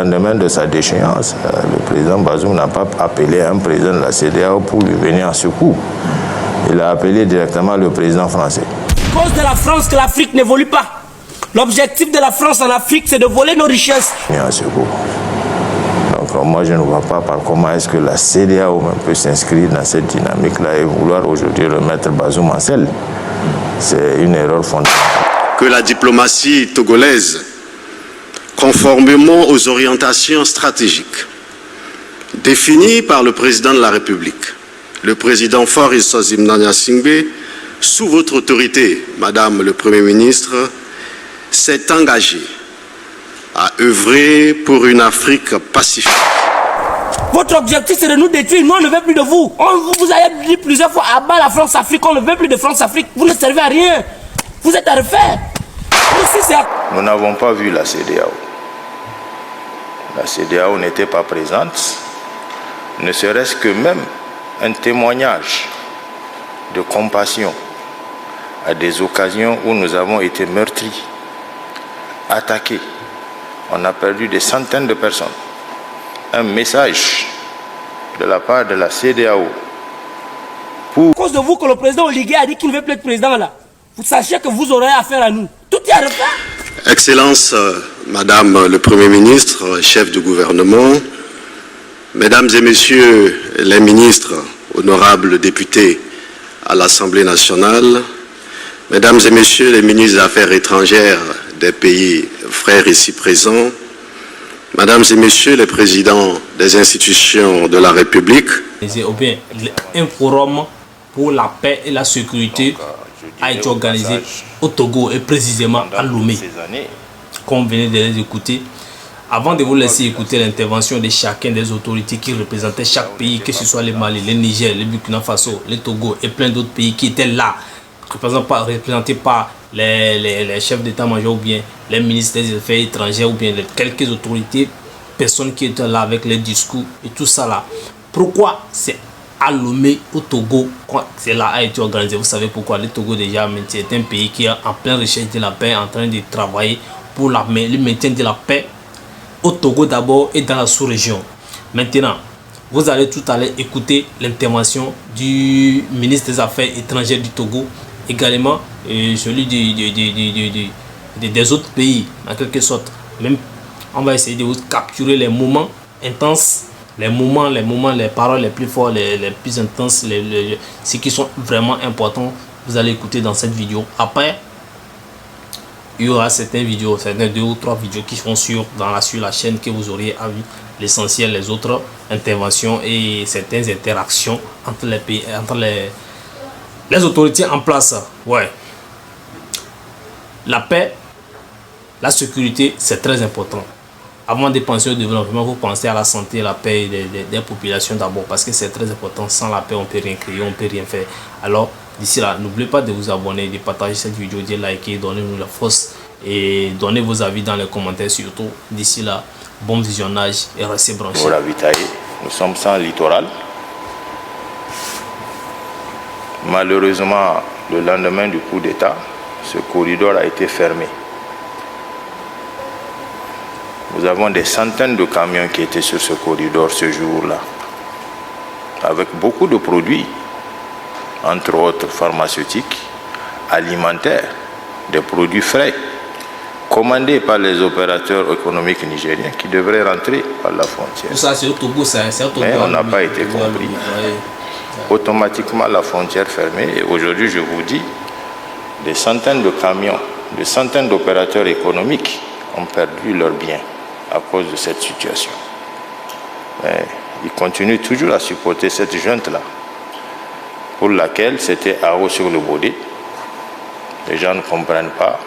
lendemain de sa déchéance, le président Bazoum n'a pas appelé un président de la CEDEAO pour lui venir en secours. Il a appelé directement le président français. À cause de la France que l'Afrique n'évolue pas. L'objectif de la France en Afrique, c'est de voler nos richesses. En secours. Donc moi, je ne vois pas par comment est-ce que la CEDEAO peut s'inscrire dans cette dynamique-là et vouloir aujourd'hui remettre Bazoum en selle. C'est une erreur fondamentale. Que la diplomatie togolaise, conformément aux orientations stratégiques définies par le président de la République, le président Faure Gnassingbé Singbe, sous votre autorité, Madame le Premier ministre, s'est engagé à œuvrer pour une Afrique pacifique. Votre objectif, c'est de nous détruire. Nous, on ne veut plus de vous. Vous avez dit plusieurs fois, à bas la France-Afrique, on ne veut plus de France-Afrique. Vous ne servez à rien. Vous êtes à refaire. Nous n'avons pas vu la CEDEAO. La CEDEAO n'était pas présente, ne serait-ce que même un témoignage de compassion à des occasions où nous avons été meurtris, attaqués. On a perdu des centaines de personnes. Un message de la part de la CEDEAO. À cause de vous que le président Oligui a dit qu'il ne veut plus être président là. Vous sachiez que vous aurez affaire à nous. Tout est à refaire. Excellence, Madame le Premier ministre, chef du gouvernement, Mesdames et Messieurs les ministres, honorables députés à l'Assemblée nationale, Mesdames et Messieurs les ministres des Affaires étrangères des pays frères ici présents, Mesdames et Messieurs les présidents des institutions de la République. Ou bien un forum pour la paix et la sécurité a été organisé au Togo et précisément à Lomé, comme vous venez de les écouter. Avant de vous laisser écouter l'intervention de chacun des autorités qui représentaient chaque pays, que ce soit le Mali, le Niger, le Burkina Faso, le Togo et plein d'autres pays qui étaient là, représentés par les chefs d'état-major ou bien les ministres des Affaires étrangères ou bien quelques autorités, personnes qui étaient là avec les discours et tout ça là. Pourquoi c'est à Lomé au Togo quand cela a été organisé? Vous savez pourquoi? Le Togo déjà est un pays qui est en pleine recherche de la paix, en train de travailler pour le maintien de la paix au Togo d'abord et dans la sous-région. Maintenant, vous allez tout à l'heure écouter l'intervention du ministre des Affaires étrangères du Togo, également celui des autres pays, en quelque sorte. Même, on va essayer de vous capturer les moments intenses, les paroles les plus fortes, les plus intenses, ceux qui sont vraiment importants. Vous allez écouter dans cette vidéo. Après, il y aura certaines vidéos, certaines 2 ou 3 vidéos qui seront sur la chaîne que vous auriez à vue. L'essentiel, les autres interventions et certaines interactions entre les pays, entre les autorités en place. Ouais. La paix, la sécurité, c'est très important. Avant de penser au développement, vous pensez à la santé, la paix des populations d'abord, parce que c'est très important. Sans la paix, on ne peut rien créer, on ne peut rien faire. Alors, d'ici là, n'oubliez pas de vous abonner, de partager cette vidéo, de liker, donnez-nous la force et donnez vos avis dans les commentaires surtout. D'ici là, bon visionnage et restez branchés. Pour ravitailler, nous sommes sans littoral. Malheureusement, le lendemain du coup d'État, ce corridor a été fermé. Nous avons des centaines de camions qui étaient sur ce corridor ce jour-là, avec beaucoup de produits, entre autres pharmaceutiques, alimentaires, des produits frais, commandés par les opérateurs économiques nigériens qui devraient rentrer par la frontière. Ça, c'est au Togo, mais on n'a pas été compris. Automatiquement, la frontière fermée. Et aujourd'hui, je vous dis, des centaines de camions, des centaines d'opérateurs économiques ont perdu leurs biens à cause de cette situation. Mais ils continuent toujours à supporter cette junte-là, pour laquelle c'était haro sur le baudet. Les gens ne comprennent pas.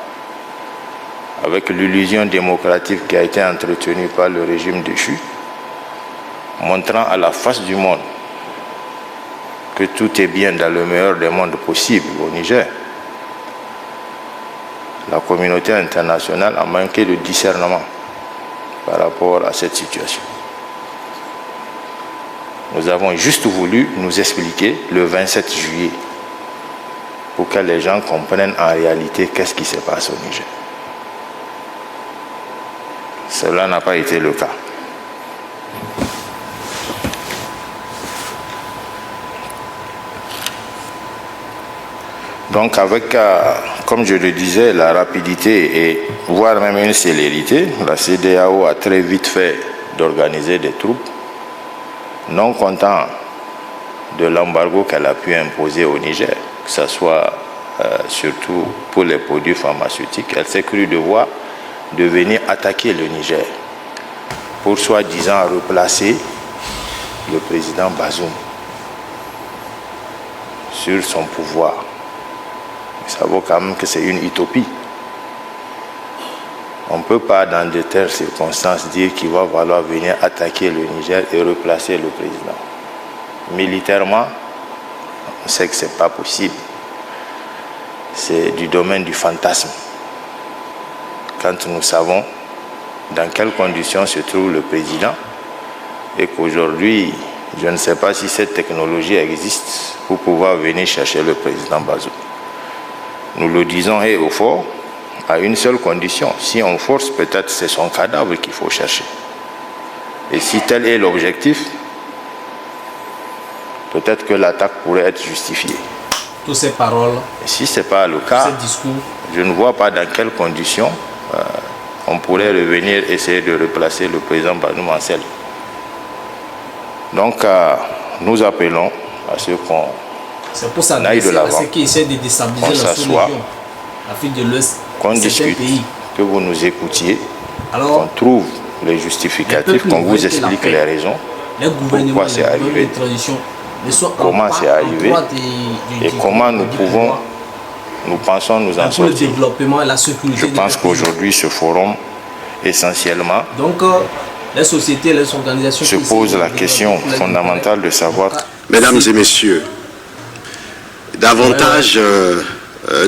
Avec l'illusion démocratique qui a été entretenue par le régime déchu, montrant à la face du monde que tout est bien dans le meilleur des mondes possibles au Niger. La communauté internationale a manqué de discernement par rapport à cette situation. Nous avons juste voulu nous expliquer le 27 juillet pour que les gens comprennent en réalité qu'est-ce qui se passe au Niger. cela n'a pas été le cas. Donc avec, comme je le disais, la rapidité et voire même une célérité, la CEDEAO a très vite fait d'organiser des troupes, non content de l'embargo qu'elle a pu imposer au Niger, que ce soit surtout pour les produits pharmaceutiques. Elle s'est crue devoir de venir attaquer le Niger pour soi-disant replacer le président Bazoum sur son pouvoir. Ça vaut quand même que c'est une utopie. On ne peut pas dans de telles circonstances dire qu'il va falloir venir attaquer le Niger et replacer le président. Militairement, on sait que ce n'est pas possible. C'est du domaine du fantasme. Quand nous savons dans quelles conditions se trouve le président et qu'aujourd'hui, je ne sais pas si cette technologie existe pour pouvoir venir chercher le président Bazoum. Nous le disons haut et fort, à une seule condition. Si on force, peut-être c'est son cadavre qu'il faut chercher. Et si tel est l'objectif, peut-être que l'attaque pourrait être justifiée. Toutes ces paroles, et si ce n'est pas le cas, je ne vois pas dans quelles conditions on pourrait revenir essayer de replacer le président Bazoum en selle. Donc, nous appelons à ce qu'on c'est pour ça aille de l'avant, ceux qui essaient de déstabiliser la sous-région, l'Afrique de l'Ouest, qu'on discute, que vous nous écoutiez, qu'on trouve les justificatifs, qu'on vous explique les raisons, pourquoi c'est arrivé, comment c'est arrivé et comment nous pouvons, nous pensons nous en sortir. Je pense qu'aujourd'hui, ce forum, essentiellement, les sociétés, les organisations se pose la question fondamentale de savoir... Mesdames et messieurs, davantage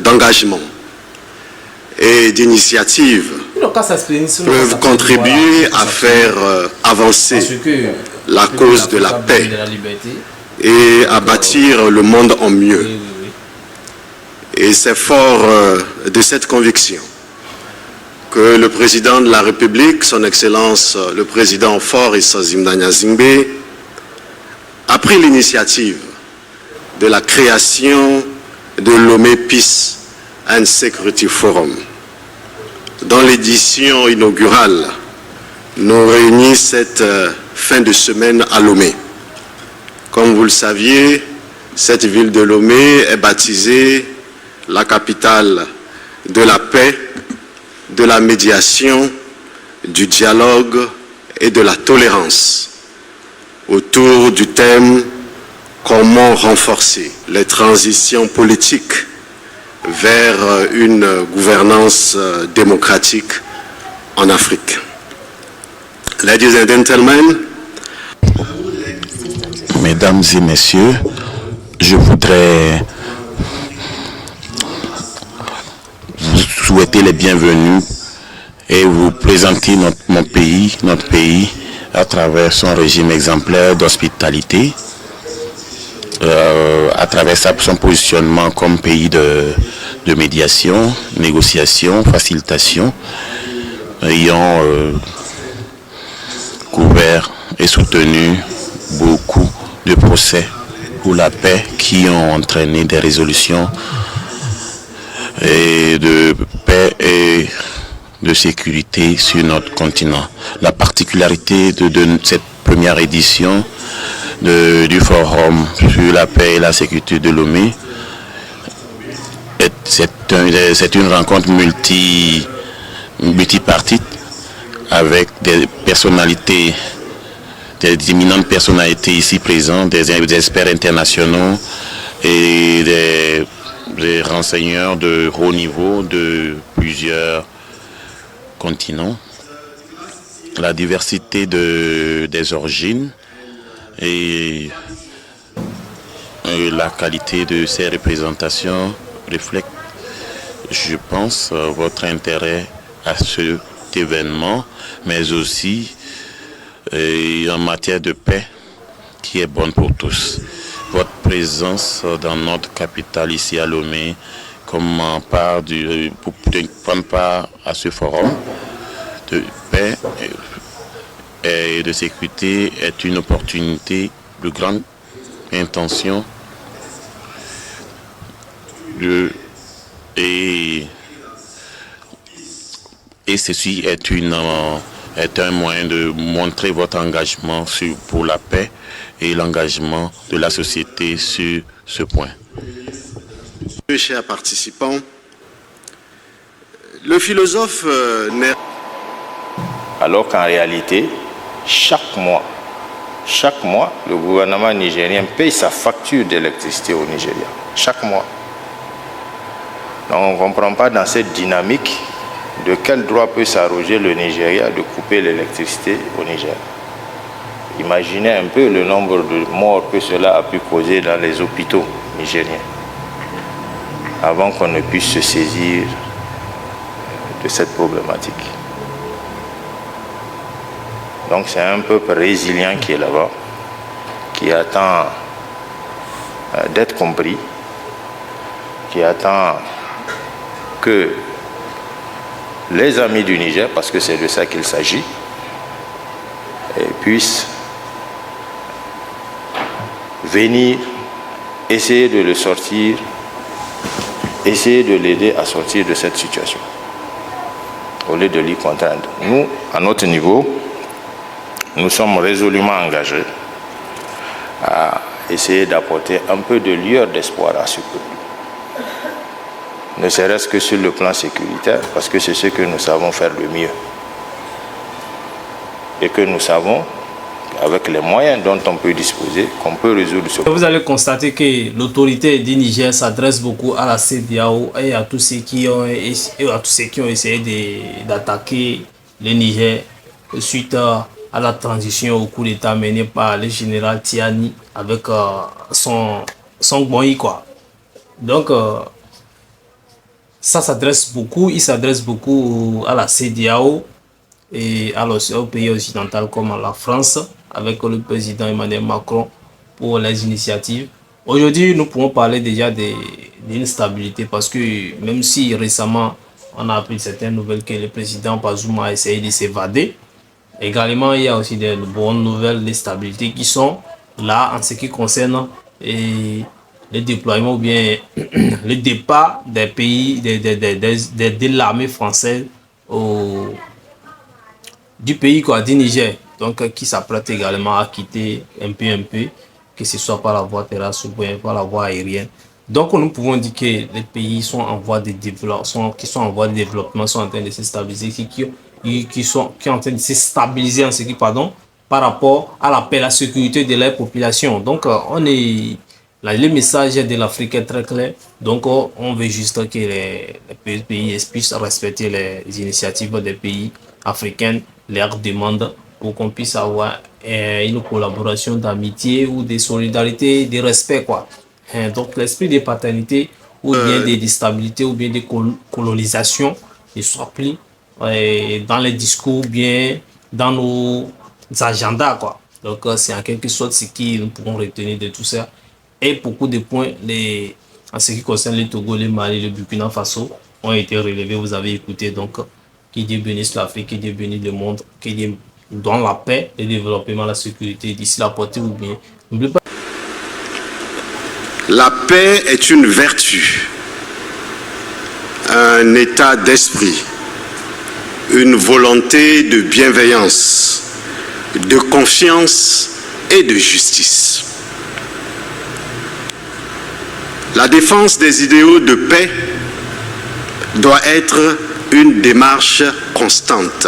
d'engagement et d'initiatives peuvent contribuer à faire avancer la cause de la paix et à bâtir le monde en mieux. Et c'est fort de cette conviction que le président de la République, son Excellence le président Faure Issa Zimdanya Zingbe, a pris l'initiative de la création de Lomé Peace and Security Forum, dont l'édition inaugurale nous réunit cette fin de semaine à Lomé. Comme vous le saviez, cette ville de Lomé est baptisée la capitale de la paix, de la médiation, du dialogue et de la tolérance, autour du thème « Comment renforcer les transitions politiques vers une gouvernance démocratique en Afrique ». Ladies and gentlemen, mesdames et messieurs, je voudrais vous souhaiter les bienvenus et vous présenter notre pays à travers son régime exemplaire d'hospitalité, à travers son positionnement comme pays de médiation, négociation, facilitation, ayant couvert et soutenu beaucoup de procès pour la paix qui ont entraîné des résolutions et de paix et de sécurité sur notre continent. La particularité de cette première édition du Forum sur la paix et la sécurité de Lomé, c'est une rencontre multipartite avec des personnalités, des éminentes personnalités ici présentes, des experts internationaux et des renseigneurs de haut niveau de plusieurs continents. La diversité des origines et la qualité de ces représentations reflète, je pense, votre intérêt à cet événement, mais aussi en matière de paix qui est bonne pour tous. Votre présence dans notre capitale ici à Lomé pour prendre part à ce forum de paix et de sécurité est une opportunité de grande intention et ceci est un moyen de montrer votre engagement pour la paix et l'engagement de la société sur ce point. Chers participants, le philosophe n'est... Alors qu'en réalité, chaque mois, le gouvernement nigérien paye sa facture d'électricité au Nigeria. Chaque mois. Donc on ne comprend pas dans cette dynamique de quel droit peut s'arroger le Nigeria de couper l'électricité au Niger. Imaginez un peu le nombre de morts que cela a pu causer dans les hôpitaux nigériens avant qu'on ne puisse se saisir de cette problématique. Donc c'est un peuple résilient qui est là-bas, qui attend d'être compris, qui attend que les amis du Niger, parce que c'est de ça qu'il s'agit, puissent venir essayer de le sortir, essayer de l'aider à sortir de cette situation, au lieu de l'y contraindre. Nous, à notre niveau, nous sommes résolument engagés à essayer d'apporter un peu de lueur d'espoir à ce peuple. Ne serait-ce que sur le plan sécuritaire, parce que c'est ce que nous savons faire de mieux. Et que nous savons, avec les moyens dont on peut disposer, qu'on peut résoudre ce problème. Vous allez constater que l'autorité du Niger s'adresse beaucoup à la CEDEAO et à tous ceux qui ont essayé d'attaquer le Niger suite à la transition au coup d'État mené par le général Tiani avec son Gbonyi, quoi. Donc, ça s'adresse beaucoup, il s'adresse beaucoup à la CEDEAO et aux pays occidentaux comme la France avec le président Emmanuel Macron pour les initiatives. Aujourd'hui, nous pouvons parler déjà d'une stabilité parce que même si récemment on a appris certaines nouvelles que le président Bazoum a essayé de s'évader, également il y a aussi des bonnes nouvelles de stabilité qui sont là en ce qui concerne le déploiement ou bien le départ des pays de l'armée française du pays, quoi, du Niger, donc qui s'apprête également à quitter un peu, que ce soit par la voie terrestre ou bien par la voie aérienne. Donc nous pouvons dire que les pays sont en voie de développement, sont en train de se stabiliser, qui sont en train de se stabiliser en ce qui, par rapport à la paix et la sécurité de leur population. Donc le message de l'Afrique est très clair. Donc on veut juste que les pays puissent respecter les initiatives des pays africains, leurs demandes pour qu'on puisse avoir une collaboration d'amitié ou de solidarité, de respect, quoi. Donc l'esprit de paternité ou bien de stabilité ou bien de colonisation ne soit plus dans les discours, bien dans nos agendas, quoi. Donc c'est en quelque sorte ce que nous pouvons retenir de tout ça. Et beaucoup de points en ce qui concerne le Togo, le Mali, le Burkina Faso ont été relevés. Vous avez écouté, donc qui Dieu bénisse l'Afrique, qui Dieu bénisse le monde, qui Dieu donne la paix, le développement, la sécurité d'ici la portée ou bien. N'oubliez pas. La paix est une vertu, un état d'esprit, une volonté de bienveillance, de confiance et de justice. La défense des idéaux de paix doit être une démarche constante.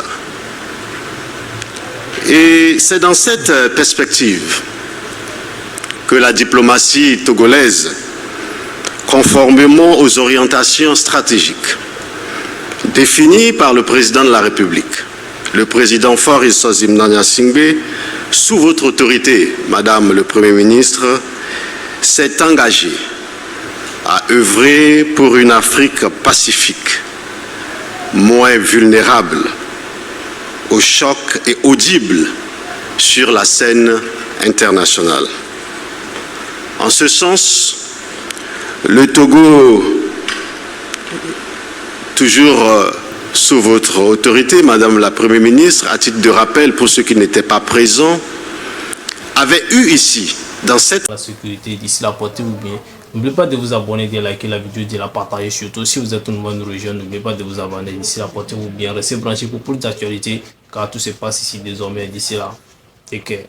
Et c'est dans cette perspective que la diplomatie togolaise, conformément aux orientations stratégiques définies par le président de la République, le président Faure Gnassingbé Singbe, sous votre autorité, Madame le Premier ministre, s'est engagé à œuvrer pour une Afrique pacifique, moins vulnérable aux chocs et audible sur la scène internationale. En ce sens, le Togo, toujours sous votre autorité, Madame la Première ministre, à titre de rappel pour ceux qui n'étaient pas présents, avait eu ici, dans cette... La sécurité, d'ici là, portez-vous bien. N'oubliez pas de vous abonner, de liker la vidéo, de la partager. Surtout si vous êtes une bonne région, n'oubliez pas de vous abonner. D'ici là, portez-vous bien. Restez branchés pour plus d'actualités, car tout se passe ici désormais. D'ici là, take care.